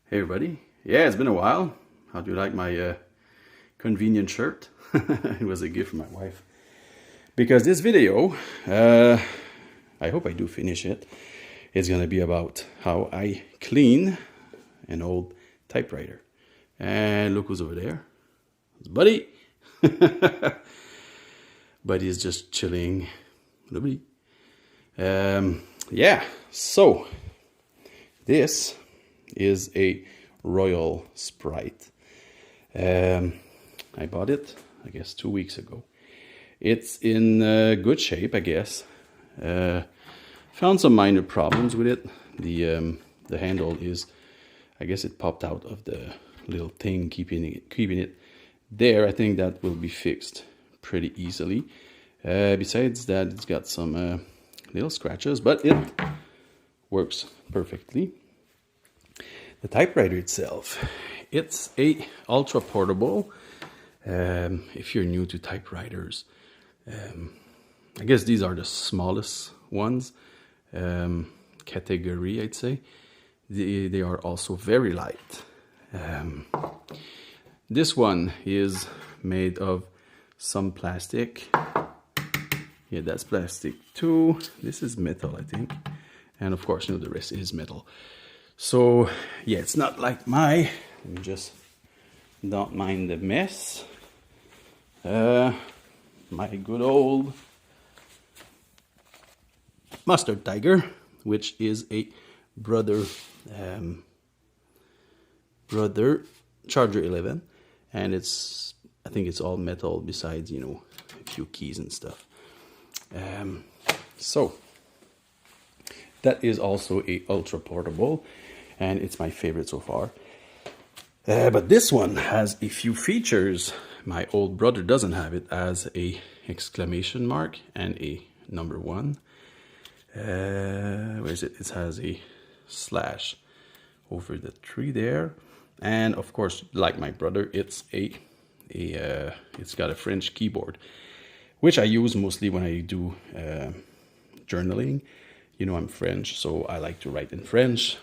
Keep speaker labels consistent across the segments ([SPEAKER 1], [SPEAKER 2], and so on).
[SPEAKER 1] Hey everybody. Yeah, it's been a while. How do you like my convenient shirt? It was a gift from my wife. Because this video, I hope I do finish it, it's gonna be about how I clean an old typewriter. And look who's over there. It's Buddy. Buddy's just chilling. Buddy. Yeah, so this is a Royal Sprite. I bought it, I guess, 2 weeks ago. It's in good shape, I guess. Found some minor problems with it. The handle is, I guess it popped out of the little thing keeping it there. I think that will be fixed pretty easily. Besides that, it's got some little scratches, but it works perfectly. The typewriter itself, it's a ultra portable. If you're new to typewriters, I guess these are the smallest ones, category, I'd say. They are also very light. This one is made of some plastic. Yeah, that's plastic too. This is metal, I think. And of course, the rest is metal. So, yeah, it's not like let me just, don't mind the mess. My good old Mustard Tiger, which is a brother Charger 11. And I think it's all metal besides, a few keys and stuff. So, that is also a ultra portable. And it's my favorite so far. But this one has a few features. My old brother doesn't have it, as a exclamation mark and a number 1. Where is it? It has a slash over the 3 there. And of course, like my brother, it's got a French keyboard, which I use mostly when I do journaling. I'm French, so I like to write in French.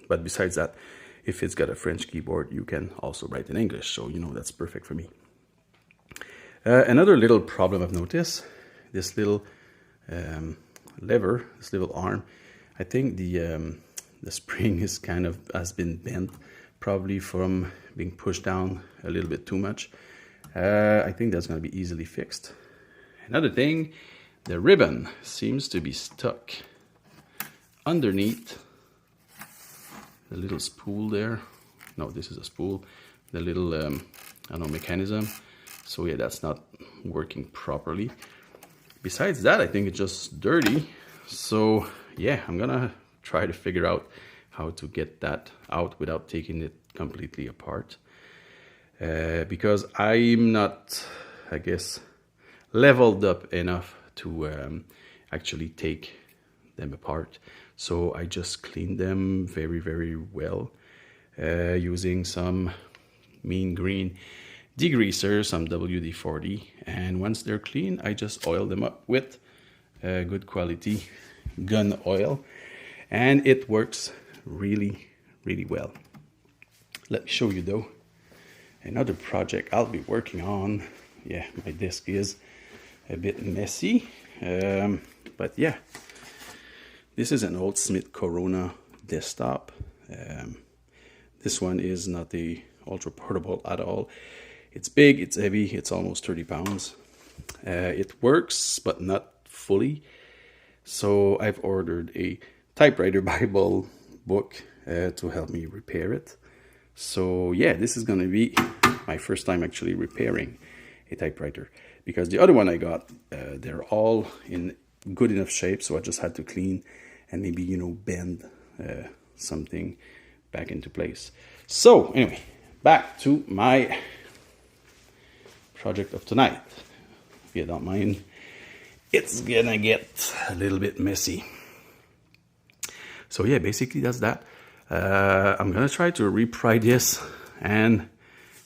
[SPEAKER 1] But besides that, if it's got a French keyboard, you can also write in English. So, that's perfect for me. Another little problem I've noticed, this little lever, this little arm, I think the spring has been bent, probably from being pushed down a little bit too much. I think that's going to be easily fixed. Another thing, the ribbon seems to be stuck underneath the little spool there. No, this is a spool. The little, mechanism. So yeah, that's not working properly. Besides that, I think it's just dirty. So yeah, I'm gonna try to figure out how to get that out without taking it completely apart. Because I'm not, I guess, leveled up enough to actually take them apart. So I just cleaned them very, very well using some mean green degreaser, some WD-40. And once they're clean, I just oil them up with good quality gun oil. And it works really, really well. Let me show you though. Another project I'll be working on. Yeah, my desk is a bit messy. But yeah. This is an old Smith Corona desktop. This one is not the ultra portable at all. It's big, it's heavy, it's almost 30 pounds. It works, but not fully. So I've ordered a typewriter Bible book to help me repair it. So yeah, this is gonna be my first time actually repairing a typewriter. Because the other one I got, they're all in good enough shape, so I just had to clean and maybe, bend something back into place. So anyway, back to my project of tonight. If you don't mind, it's gonna get a little bit messy. So yeah, basically that's that. I'm gonna try to repry this and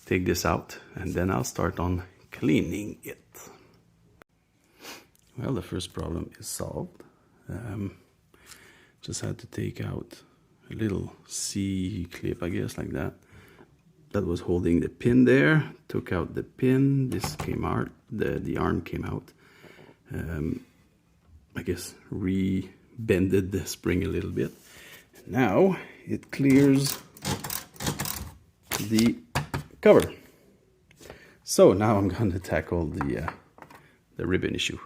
[SPEAKER 1] take this out, and then I'll start on cleaning it. Well, the first problem is solved. Just had to take out a little C clip, I guess, like that. That was holding the pin there. Took out the pin. This came out. The arm came out. I guess re-bended the spring a little bit. Now it clears the cover. So now I'm going to tackle the ribbon issue.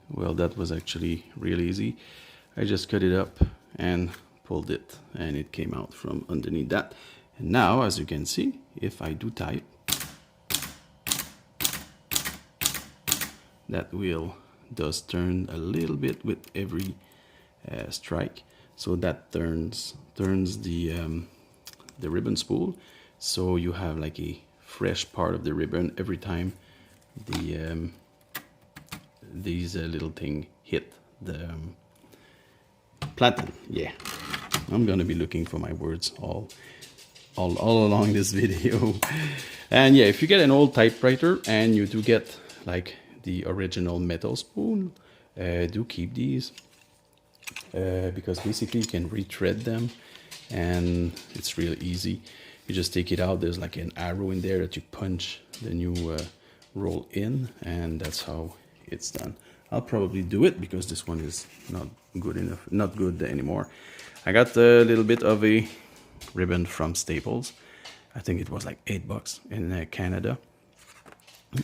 [SPEAKER 1] Well, that was actually real easy. I just cut it up and pulled it, and it came out from underneath that. And now, as you can see, if I do type, that wheel does turn a little bit with every strike. So that turns the ribbon spool. So you have like a fresh part of the ribbon every time these little thing hit the platen. Yeah, I'm gonna be looking for my words all along this video. And yeah, if you get an old typewriter and you do get like the original metal spoon, do keep these, because basically you can retread them and it's real easy. You just take it out, there's like an arrow in there that you punch the new roll in, and that's how it's done. I'll probably do it because this one is not good anymore. I got a little bit of a ribbon from Staples. I think it was like $8 in Canada,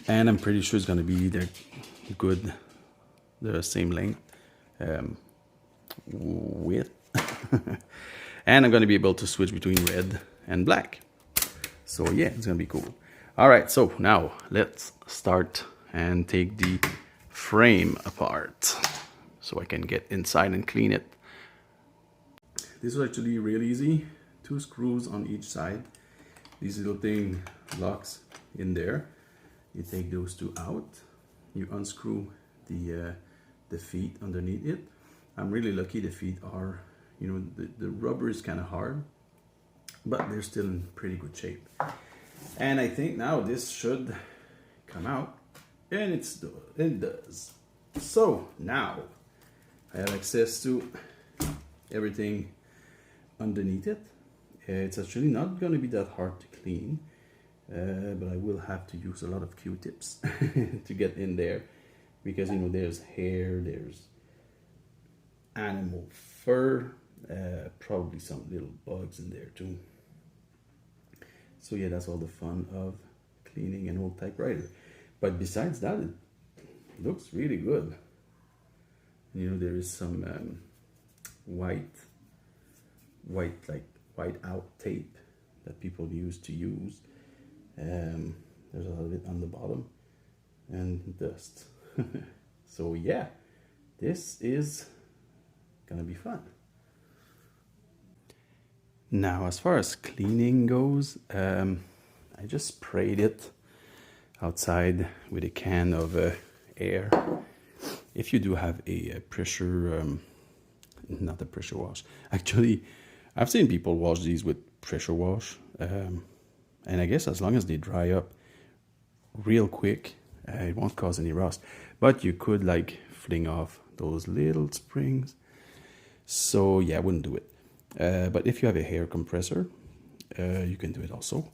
[SPEAKER 1] and I'm pretty sure it's gonna be the same length, width, and I'm gonna be able to switch between red and black. So yeah, it's gonna be cool. All right, so now let's start and take the frame apart so I can get inside and clean it. This is actually real easy. 2 screws on each side. This little thing locks in there. You take those 2 out. You unscrew the feet underneath it. I'm really lucky the feet are, you know, the rubber is kind of hard, but they're still in pretty good shape. And I think now this should come out, and it does. So now I have access to everything underneath it. It's actually not going to be that hard to clean, but I will have to use a lot of Q-tips to get in there, because you know there's hair, there's animal fur, probably some little bugs in there too. So yeah, that's all the fun of cleaning an old typewriter. But besides that, it looks really good. You know, there is some white out tape that people used to use. There's a little bit on the bottom and dust. So yeah, this is gonna be fun. Now, as far as cleaning goes, I just sprayed it outside with a can of air. If you do have a pressure, not a pressure wash. Actually, I've seen people wash these with pressure wash, and I guess as long as they dry up real quick, it won't cause any rust. But you could like fling off those little springs. So yeah, I wouldn't do it. But if you have a hair compressor, you can do it also.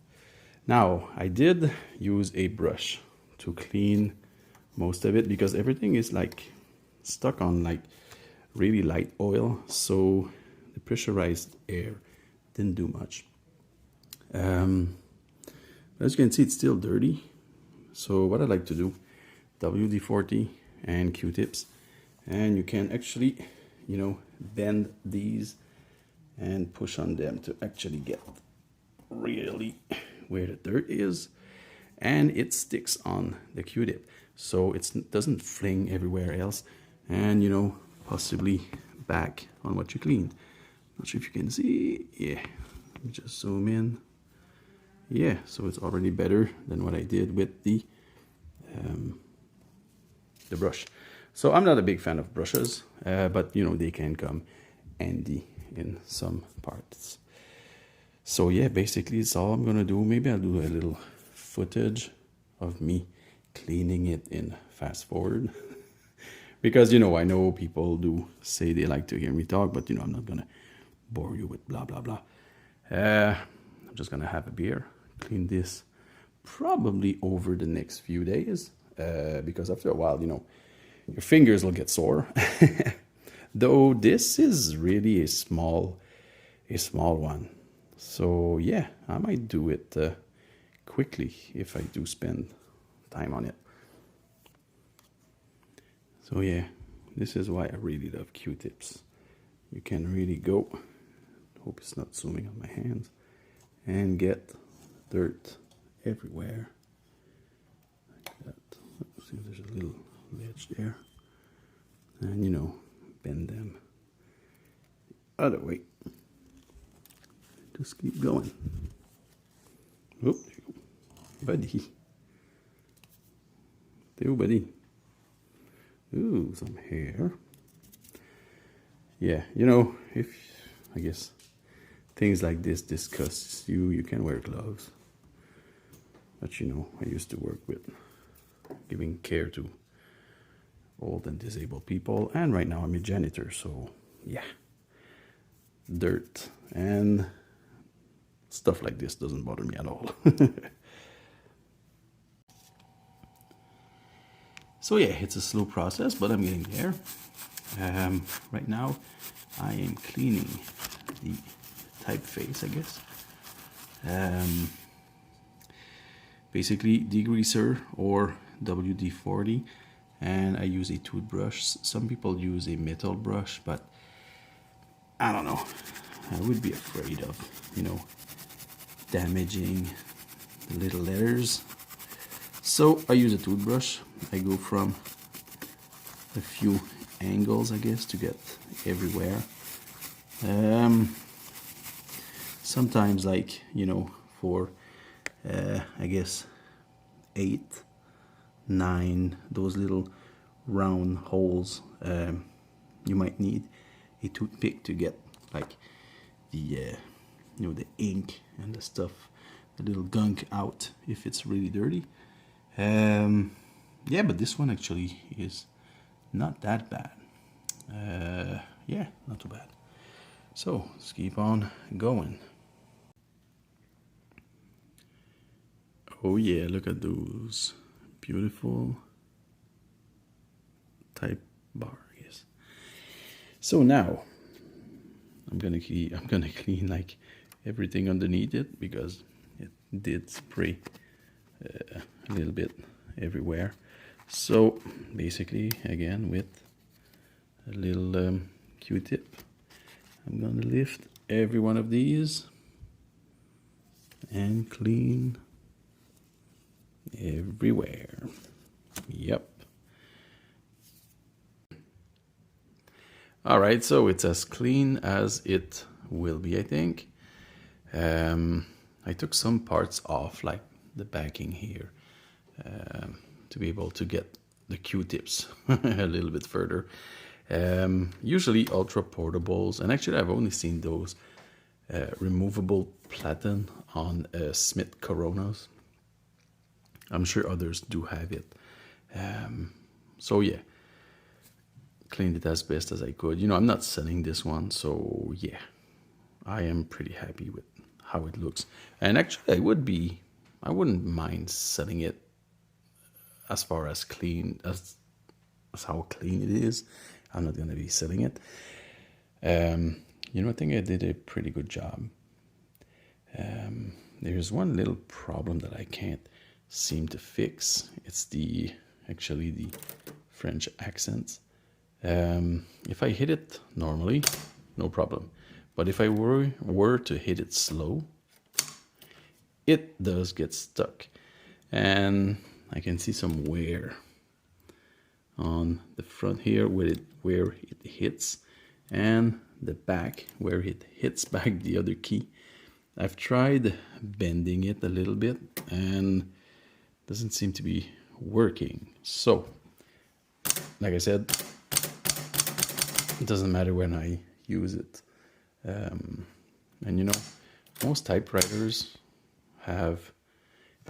[SPEAKER 1] Now, I did use a brush to clean most of it because everything is like stuck on like really light oil. So the pressurized air didn't do much. As you can see, it's still dirty. So what I like to do, WD-40 and Q-tips, and you can actually, you know, bend these and push on them to actually get really where the dirt is, and it sticks on the Q-tip, so it doesn't fling everywhere else, and you know, possibly back on what you cleaned. Not sure if you can see. Yeah, let me just zoom in. Yeah, so it's already better than what I did with the brush. So I'm not a big fan of brushes, but you know, they can come handy in some parts. So yeah, basically it's all I'm gonna do. Maybe I'll do a little footage of me cleaning it in fast forward because you know, I know people do say they like to hear me talk, but you know, I'm not gonna bore you with blah, blah, blah. I'm just gonna have a beer, clean this probably over the next few days, because after a while, you know, your fingers will get sore. Though this is really a small one. So yeah, I might do it quickly if I do spend time on it. So yeah, this is why I really love Q-tips. You can really go, hope it's not zooming on my hands, and get dirt everywhere. Like that. See, there's a little ledge there. And you know, bend them the other way. Just keep going. Oh, there you go. Buddy. There, buddy. Ooh, some hair. Yeah, you know, if, I guess, things like this disgust you, you can wear gloves. But you know, I used to work with giving care to old and disabled people, and right now I'm a janitor, so yeah. Dirt and stuff like this doesn't bother me at all. So yeah, it's a slow process, but I'm getting there. Right now, I am cleaning the Typeface, I guess. Basically, degreaser or WD-40, and I use a toothbrush. Some people use a metal brush, but I don't know. I would be afraid of, you know, damaging the little letters. So I use a toothbrush. I go from a few angles, I guess, to get everywhere. Sometimes, like, you know, for I guess 8, 9, those little round holes, you might need a toothpick to get like the you know, the ink and the stuff, the little gunk out if it's really dirty. Yeah, but this one actually is not that bad. Yeah, not too bad. So let's keep on going. Oh yeah, look at those beautiful type bar, yes. So now I'm gonna clean like everything underneath it, because it did spray a little bit everywhere. So basically, again, with a little Q-tip, I'm gonna lift every one of these and clean everywhere. Yep. All right, so it's as clean as it will be, I think. I took some parts off, like the backing here, to be able to get the Q-tips a little bit further. Usually ultra portables, and actually I've only seen those removable platen on Smith Coronas. I'm sure others do have it. So yeah, cleaned it as best as I could. You know, I'm not selling this one, so yeah, I am pretty happy with how it looks. And actually, I wouldn't mind selling it as far as clean, as how clean it is. I'm not gonna be selling it. You know, I think I did a pretty good job. There's one little problem that I can't seem to fix. It's actually the French accents. If I hit it normally, no problem. But if I were to hit it slow, it does get stuck. And I can see some wear on the front here where it hits, and the back where it hits back the other key. I've tried bending it a little bit and doesn't seem to be working. So, like I said, it doesn't matter when I use it. And you know, most typewriters have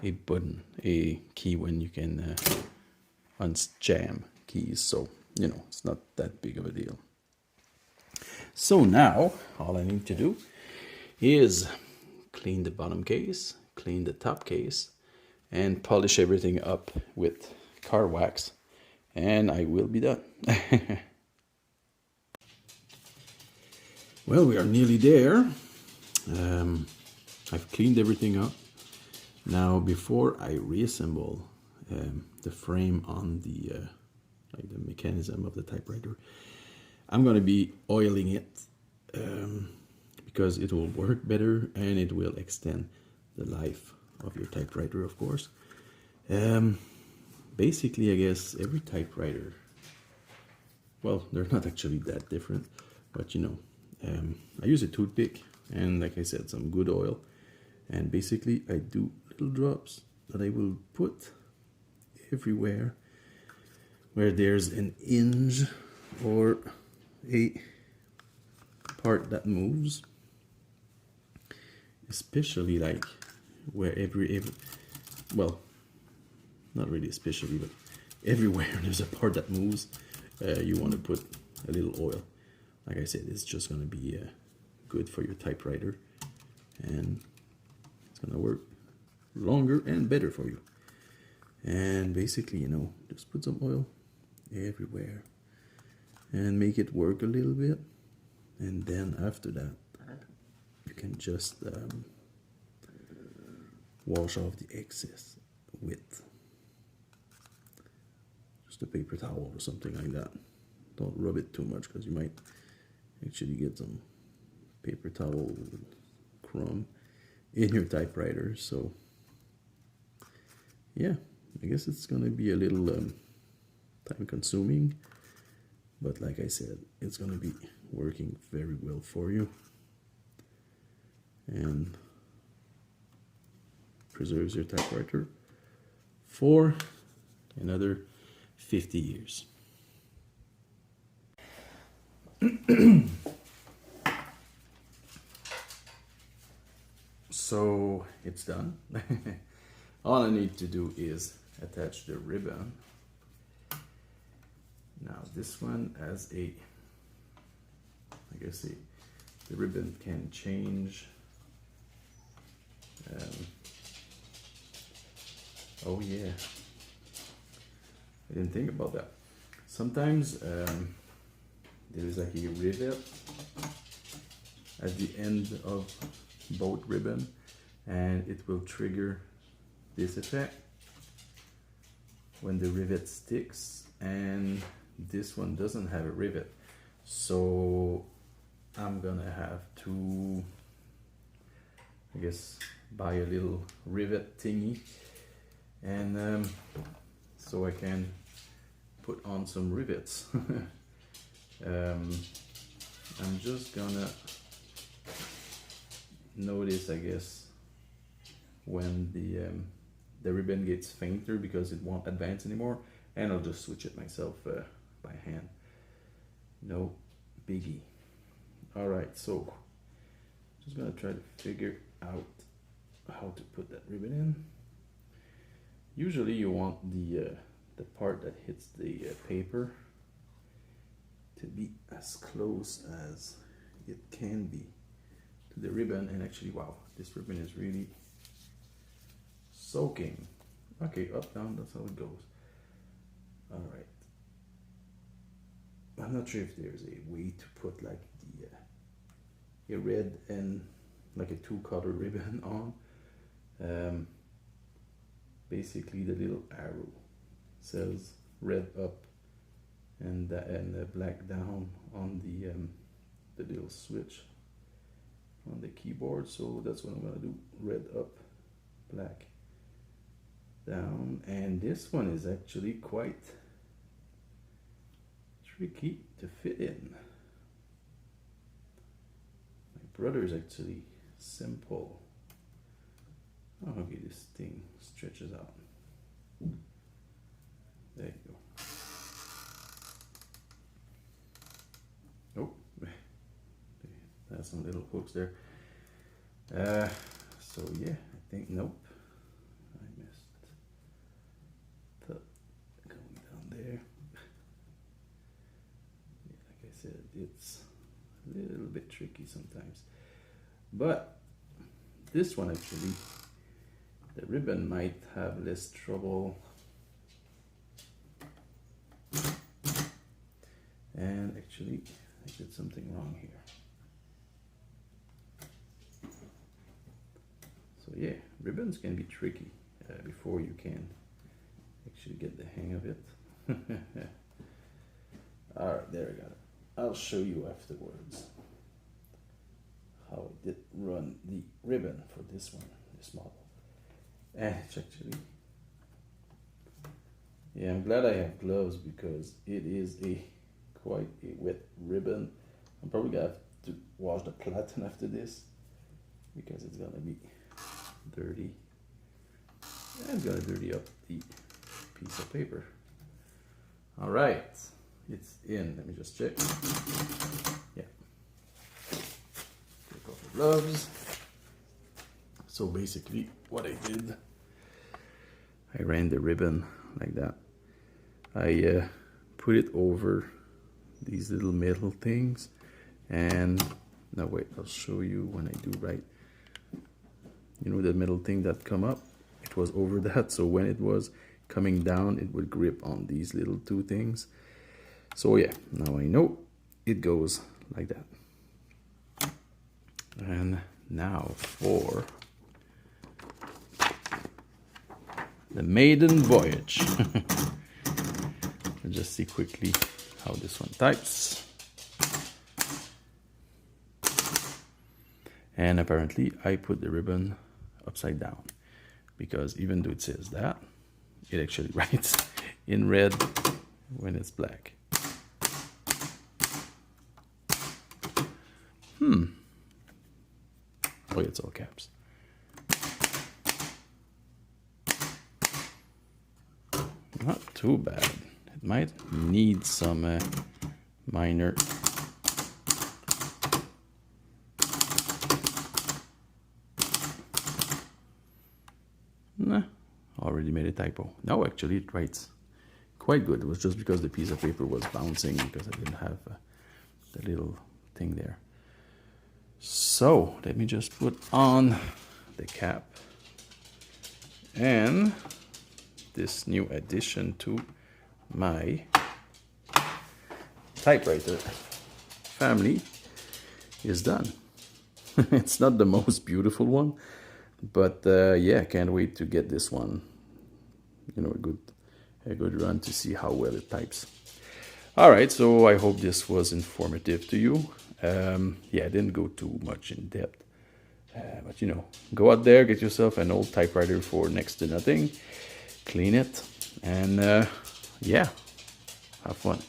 [SPEAKER 1] a button, a key when you can unjam keys. So, you know, it's not that big of a deal. So now all I need to do is clean the bottom case, clean the top case, and polish everything up with car wax, and I will be done. Well, we are nearly there. I've cleaned everything up. Now, before I reassemble the frame on the like the mechanism of the typewriter, I'm gonna be oiling it because it will work better and it will extend the life of your typewriter, of course. Basically, I guess every typewriter, well, they're not actually that different, but you know, I use a toothpick and, like I said, some good oil, and basically I do little drops that I will put everywhere where there's an hinge or a part that moves, especially like where every well, not really especially, but everywhere there's a part that moves, you want to put a little oil. Like I said, it's just going to be good for your typewriter, and it's going to work longer and better for you. And basically, you know, just put some oil everywhere and make it work a little bit, and then after that you can just wash off the excess with just a paper towel or something like that. Don't rub it too much because you might actually get some paper towel crumb in your typewriter. So yeah, I guess it's gonna be a little time consuming, but like I said, it's gonna be working very well for you and preserves your typewriter for another 50 years. So it's done. All I need to do is attach the ribbon. Now this one has a, I guess the ribbon can change. Oh yeah, I didn't think about that. Sometimes there is like a rivet at the end of both ribbon, and it will trigger this effect when the rivet sticks, and this one doesn't have a rivet, so I'm gonna have to, I guess, buy a little rivet thingy, and so I can put on some rivets. I'm just gonna notice, I guess, when the ribbon gets fainter because it won't advance anymore, and I'll just switch it myself by hand. No biggie. Alright, so just gonna try to figure out how to put that ribbon in. Usually you want the part that hits the paper to be as close as it can be to the ribbon, and actually, wow, this ribbon is really soaking. Okay, up, down, that's how it goes. Alright. I'm not sure if there's a way to put like a red and like a two-color ribbon on. Basically the little arrow says red up and black down on the little switch on the keyboard, so that's what I'm gonna do. Red up, black down, and this one is actually quite tricky to fit in. My brother's actually simple. Oh, okay, this thing stretches out. There you go. Oh, there's some little hooks there. So yeah, I think, nope, I missed the going down there. Yeah, like I said, it's a a little bit tricky sometimes. But this one actually, the ribbon might have less trouble. And actually, I did something wrong here. So yeah, ribbons can be tricky before you can actually get the hang of it. Alright, there I got it. I'll show you afterwards how I did run the ribbon for this one, this model. And it's actually, yeah, I'm glad I have gloves because it is quite a wet ribbon. I'm probably gonna have to wash the platen after this because it's gonna be dirty. And it's gonna dirty up the piece of paper. All right, it's in. Let me just check. Yeah. Take off the gloves. So basically, what I did, I ran the ribbon like that. I put it over these little metal things, and now wait, I'll show you when I do right. You know the metal thing that come up? It was over that, so when it was coming down, it would grip on these little two things. So yeah, now I know it goes like that. And now for the maiden voyage. Let's just see quickly how this one types. And apparently I put the ribbon upside down, because even though it says that, it actually writes in red when it's black. Oh, it's all caps. Not too bad. It might need some minor nah, already made a typo. No, actually it writes quite good. It was just because the piece of paper was bouncing because I didn't have the little thing there. So let me just put on the cap and this new addition to my typewriter family is done. It's not the most beautiful one, but yeah, can't wait to get this one, you know, a good run to see how well it types. All right, so I hope this was informative to you. Yeah, I didn't go too much in depth, but you know, go out there, get yourself an old typewriter for next to nothing, clean it, and yeah, have fun.